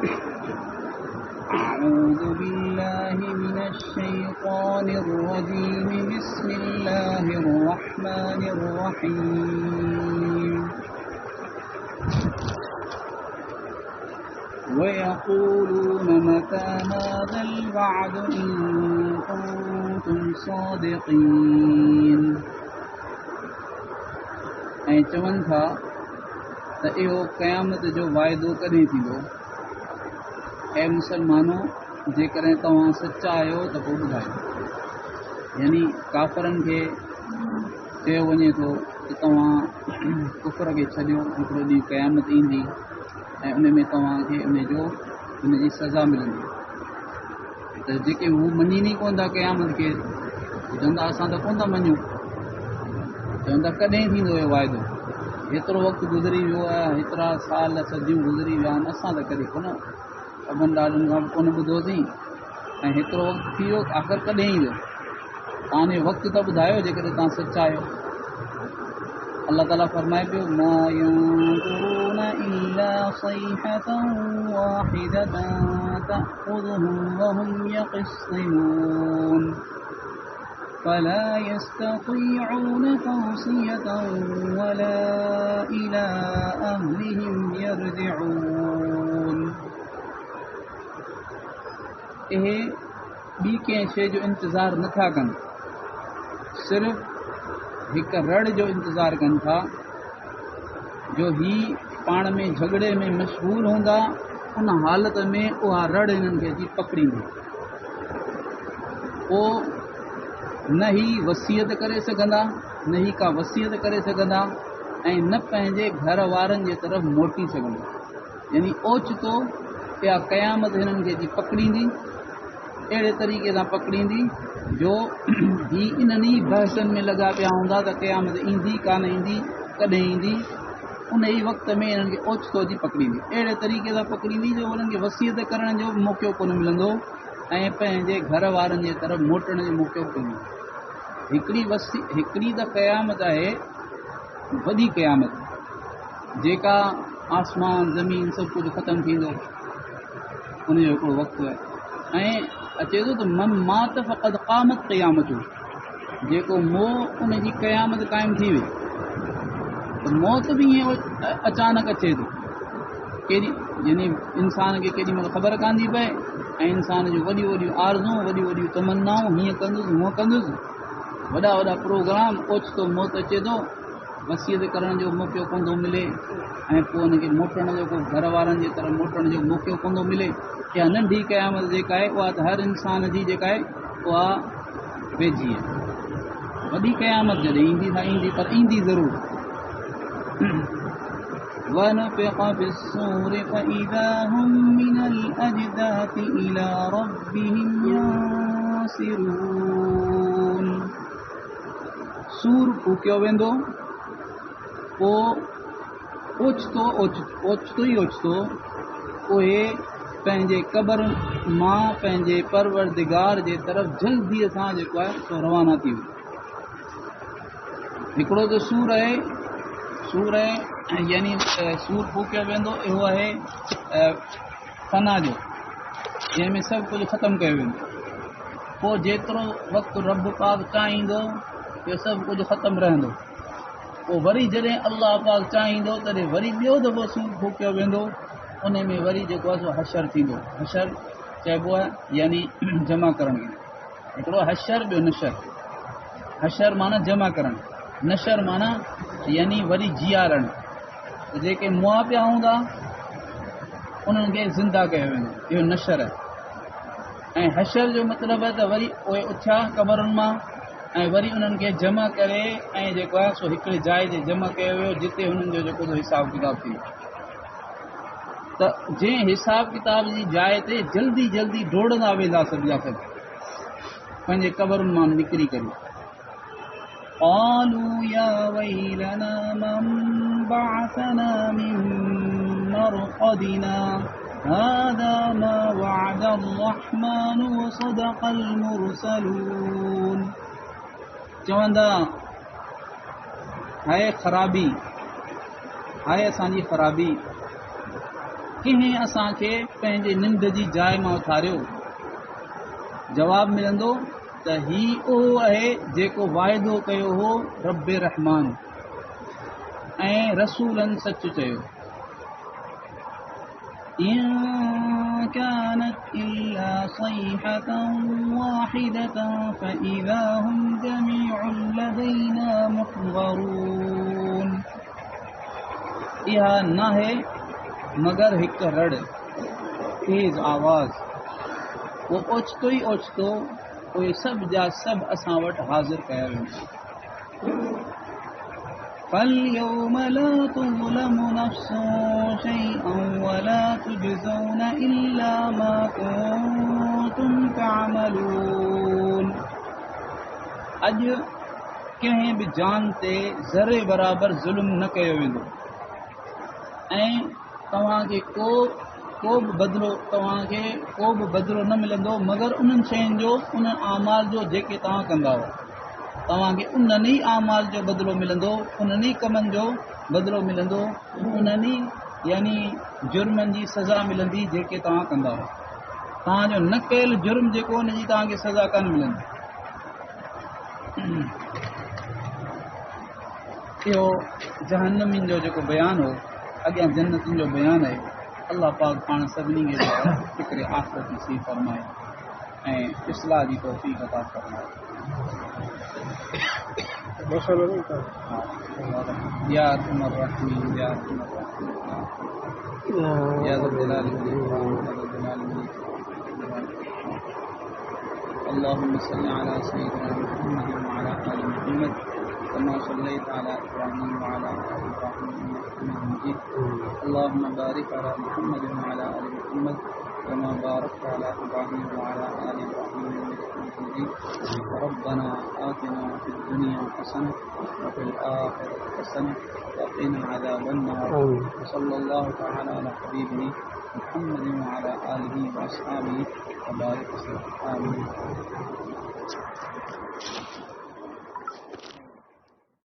أعوذ بالله من الشيطان الرجيم بسم الله الرحمن الرحيم ويقولون متى هذا الوعد إن كنتم صادقين ऐं चवनि था त इहो क़यामत जो वाइदो कॾहिं थींदो। ऐं मुसलमानो जेकॾहिं तव्हां सचा आहियो त पोइ ॿुधायो। यानी काफ़रनि खे चयो वञे थो त तव्हां कुफर खे छॾियो, हिकिड़ो ॾींहुं क़यामत ईंदी ऐं उन में तव्हांखे उनजी सज़ा मिलंदी। त जेके हू मञीनि कोन था क़यामत खे, चवंदा असां त कोन था मञूं। चवंदा कॾहिं थींदो इहो वाइदो, हेतिरो वक़्तु गुज़री वियो आहे, हेतिरा साल सदियूं गुज़री विया आहिनि, असां त कॾहिं कोन अबनि ॾाॾनि खां कोन ॿुधोसीं, ऐं हेतिरो वक़्तु थी वियो, आख़िर कॾहिं ईंदो? तव्हां वक़्तु त ॿुधायो जेकॾहिं तव्हां सचा आहियो। अल्लाह ताला फरमाए पियो मा यंज़ुरून इल्ला सयहतन वाहिदतन तअख़ुज़ुहुम वहुम यक़िस्सिमून فلا يستطيعون توصية ولا إلى أهلهم يرجعون इहे ॿी कंहिं शइ जो इंतज़ारु नथा कनि, सिर्फ़ हिकु रड़ जो इंतज़ारु कनि था जो ही पाण में झगड़े में मशहूरु हूंदा, उन हालत में उहा रड़ हिननि खे अची पकड़ींदी। पोइ न ही वसियत करे सघंदा, न ही का वसियत करे सघंदा, ऐं न पंहिंजे घर वारनि जे तरफ़ मोटी सघंदा। यानी ओचितो इहा क़यामत हिननि खे अची पकड़ींदी, अहिड़े तरीक़े सां पकड़ींदी जो ही इन्हनि ई बहसनि में लॻा पिया हूंदा त क़यामत ईंदी कान ईंदी, कॾहिं ईंदी। उन ई वक़्त में हिननि खे ओचितो अची पकड़ींदी, अहिड़े तरीक़े सां पकड़ींदी जो उन्हनि खे वसियत करण जो मौक़ो कोन मिलंदो ऐं पंहिंजे घर वारनि जे तरफ़ मोटण जो मौक़ो कोन मिलंदो। हिकिड़ी त क़यामत आहे वॾी क़यामत, जेका आसमान ज़मीन सभु कुझु ख़तमु थींदो, उनजो हिकिड़ो वक़्तु आहे। ऐं अचे थो त मन मात फ़क़द क़ामत क़यामतूं, जेको मोह उनजी क़यामत क़ाइमु थी वई। त मौत बि ईअं अचानक अचे थो, यानी इंसान खे केॾी महिल ख़बर कान थी पए, ऐं इंसान जूं वॾियूं वॾियूं आरज़ूं, वॾियूं वॾियूं तमन्नाऊं, हीअं कंदुसि हूअं कंदुसि, वॾा वॾा प्रोग्राम, ओचितो मौत अचे थो, वसियत करण जो मौक़ो कोन थो मिले, ऐं पोइ हुनखे मोटण जो को घर वारनि जे तरफ़ मोटण जो मौक़ो कोन थो मिले। इहा नंढी क़यामत जेका आहे उहा त हर इंसान जी जेका आहे उहा वेझी आहे। वॾी क़यामत जॾहिं ईंदी न ईंदी, पर ईंदी ज़रूरु। ونفخ في الصور فإذا هم من الأجداث إلى ربهم ينسلون सूर फूकियो वेंदो, पोइ ओचितो ई ओचितो उहे पंहिंजे क़बर मां पंहिंजे परवरदिगार जे तरफ़ जल्दीअ सां जेको आहे सो रवाना थी वियो। हिकिड़ो त सूर आहे यानी सूर फूकियो वेंदो, इहो आहे फना जो, जंहिंमें सभु कुझु ख़तमु कयो वेंदो। पोइ जेतिरो वक़्तु रब पाक चाहींदो इहो सभु कुझु ख़तमु रहंदो। पोइ वरी जॾहिं अल्लाह पाक चाहींदो तॾहिं वरी ॿियो दफ़ो सूर फूकियो वेंदो, उन में वरी जेको आहे सो हशर थींदो। हशर चइबो आहे यानी जमा करण खे। हिकिड़ो हशर, ॿियो नशर। हशर माना जमा करणु, नशर माना यानी वरी जीआरणु। जेके मुआ पिया हूंदा उन्हनि खे ज़िंदा कयो वेंदो, इहो नशर आहे। ऐं हशर जो मतिलबु आहे त वरी उहे उथिया क़बरुनि मां ऐं वरी उन्हनि खे जमा करे ऐं जेको आहे सो हिकिड़े जाइ ते जमा कयो वियो, जिते हुननि जो जेको हिसाब किताब थी वियो। त जंहिं हिसाब किताब जी जाइ ते जल्दी जल्दी डोड़ंदा वेंदा सभु जा सभु पंहिंजे क़बरुनि मां निकिरी करे। قالوا يا ويلنا من بعثنا من مرقدنا هذا ما وعد الرحمن وصدق المرسلون चवंदा हाय ख़राबी, हाय असांजी ख़राबी, कंहिं असांखे पंहिंजे निंड जी जाइ मां उथारियो? जवाबु मिलंदो त ही उहो आहे जेको वाइदो कयो हो रब रहमान ऐं रसूलनि सच चयो। إن كانت إلا صيحة واحدة فإذا هم جميع لدينا محضرون इहा नाहे मगर हिकु रड़ तेज़ आवाज़, वो ओचितो ई ओचितो उहे सभु जा सभु असां वटि हाज़िर कया वेंदा। فاليوم لا تظلم نفس شيئا ولا تجزون إلا ما كنتم تعملون अॼु कंहिं बि जान ते ज़रे बराबरि ज़ुल्म न कयो वेंदो ऐं तव्हांखे को बि बदिलो न मिलंदो मगर उन्हनि शयुनि जो, उन आमाल जो जेके तव्हां कंदा हुआ। तव्हांखे उन्हनि ई आमाल जो बदिलो मिलंदो, उन्हनि ई कमनि जो बदिलो मिलंदो, उन्हनि ई यानी जुर्मनि जी सज़ा मिलंदी जेके तव्हां कंदा हुआ। तव्हांजो न कयल जुर्म जेको उनजी तव्हांखे सज़ा कान मिलंदी। इहो जहन्नमिन जो जेको बयानु हो, अॻियां जन्नतुनि जो बयानु आहे। अल्लाह पाक पाण सभिनी खे फ़िक्र आख़िरत नसीब फरमाए ऐं इस्लाह जी तौफ़ीक़ अता फरमाए। या अरहमर राहिमीन, या अरहमर राहिमीन, या ज़ल जलाली वल इकराम, या ज़ल जलाली वल इकराम। اللهم صل على سيدنا محمد وعلى آل محمد كما صليت على إبراهيم وعلى آل إبراهيم إنك حميد مجيد. اللهم بارك على محمد وعلى آل محمد كما باركت على إبراهيم وعلى آل إبراهيم إنك حميد مجيد. ربنا آتنا في الدنيا حسنة وفي الآخرة حسنة وقنا عذاب النار. وصلى الله تعالى على حبيبه محمد وعلى آله وأصحابه وبارك وسلم. آمين.